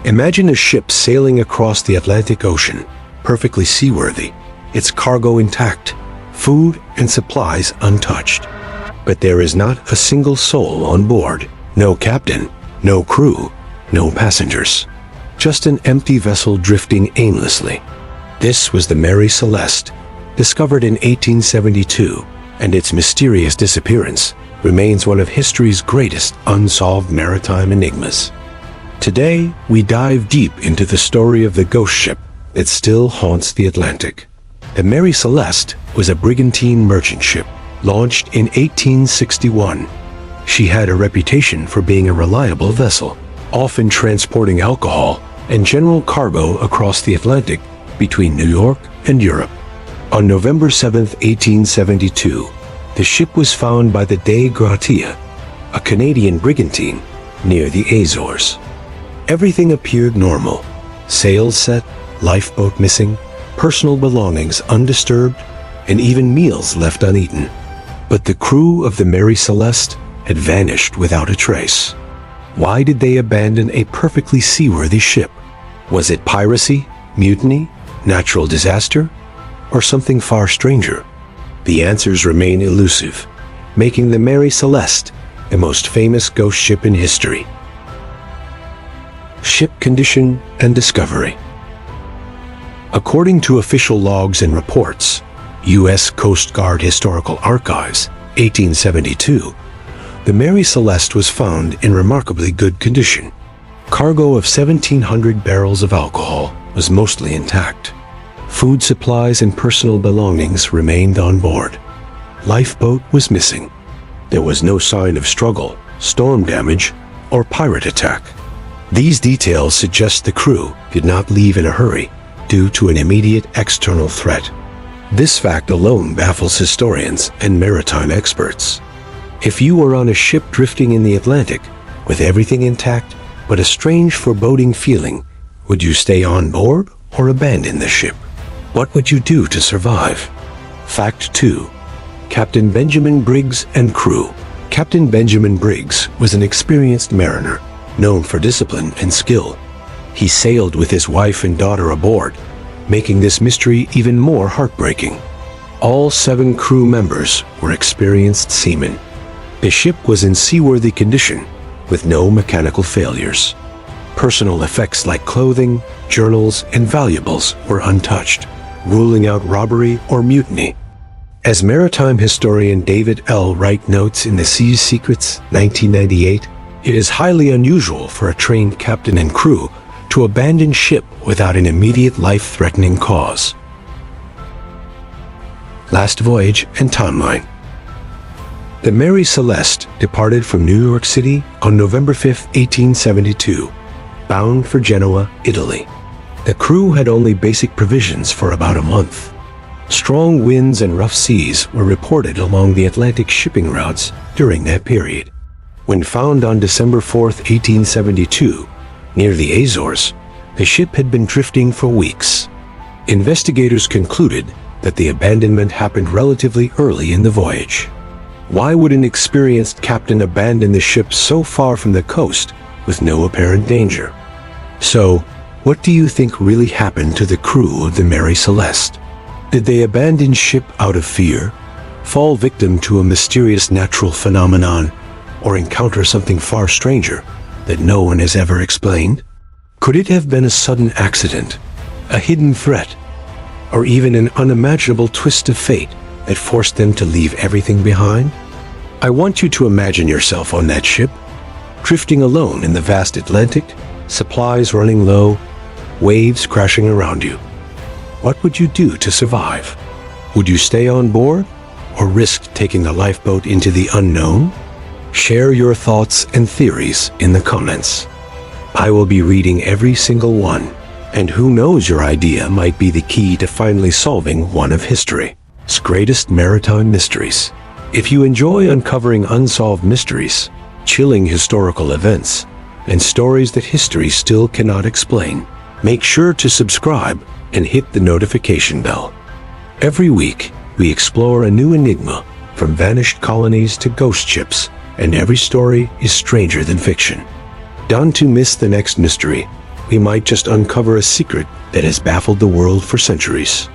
Imagine a ship sailing across the Atlantic Ocean, perfectly seaworthy, its cargo intact, food and supplies untouched. But there is not a single soul on board. No captain, no crew, no passengers. Just an empty vessel drifting aimlessly. This was the Mary Celeste, discovered in 1872, and its mysterious disappearance remains one of history's greatest unsolved maritime enigmas. Today, we dive deep into the story of the ghost ship that still haunts the Atlantic. The Mary Celeste was a brigantine merchant ship launched in 1861. She had a reputation for being a reliable vessel, often transporting alcohol and general cargo across the Atlantic between New York and Europe. On November 7, 1872, the ship was found by the De Gratia, a Canadian brigantine, near the Azores. Everything appeared normal. Sails set, lifeboat missing, personal belongings undisturbed, and even meals left uneaten. But the crew of the Mary Celeste had vanished without a trace. Why did they abandon a perfectly seaworthy ship? Was it piracy, mutiny, natural disaster, or something far stranger? The answers remain elusive, making the Mary Celeste the most famous ghost ship in history. Ship condition and discovery. According to official logs and reports, U.S. Coast Guard Historical Archives, 1872, the Mary Celeste was found in remarkably good condition. Cargo of 1,700 barrels of alcohol was mostly intact. Food supplies and personal belongings remained on board. Lifeboat was missing. There was no sign of struggle, storm damage, or pirate attack. These details suggest the crew did not leave in a hurry due to an immediate external threat. This fact alone baffles historians and maritime experts. If you were on a ship drifting in the Atlantic with everything intact but a strange foreboding feeling, would you stay on board or abandon the ship? What would you do to survive? Fact 2. Captain Benjamin Briggs and crew. Captain Benjamin Briggs was an experienced mariner, known for discipline and skill. He sailed with his wife and daughter aboard, making this mystery even more heartbreaking. All 7 crew members were experienced seamen. The ship was in seaworthy condition, with no mechanical failures. Personal effects like clothing, journals, and valuables were untouched, ruling out robbery or mutiny. As maritime historian David L. Wright notes in The Sea's Secrets, 1998, it is highly unusual for a trained captain and crew to abandon ship without an immediate life-threatening cause. Last voyage and timeline. The Mary Celeste departed from New York City on November 5, 1872, bound for Genoa, Italy. The crew had only basic provisions for about a month. Strong winds and rough seas were reported along the Atlantic shipping routes during that period. When found on December 4, 1872, near the Azores, the ship had been drifting for weeks. Investigators concluded that the abandonment happened relatively early in the voyage. Why would an experienced captain abandon the ship so far from the coast with no apparent danger? So, what do you think really happened to the crew of the Mary Celeste? Did they abandon ship out of fear, fall victim to a mysterious natural phenomenon, or encounter something far stranger that no one has ever explained? Could it have been a sudden accident, a hidden threat, or even an unimaginable twist of fate that forced them to leave everything behind? I want you to imagine yourself on that ship, drifting alone in the vast Atlantic, supplies running low, waves crashing around you. What would you do to survive? Would you stay on board or risk taking the lifeboat into the unknown? Share your thoughts and theories in the comments. I will be reading every single one, and who knows, your idea might be the key to finally solving one of history's greatest maritime mysteries. If you enjoy uncovering unsolved mysteries, chilling historical events, and stories that history still cannot explain, make sure to subscribe and hit the notification bell. Every week, we explore a new enigma, from vanished colonies to ghost ships, and every story is stranger than fiction. Don't miss the next mystery. we might just uncover a secret that has baffled the world for centuries.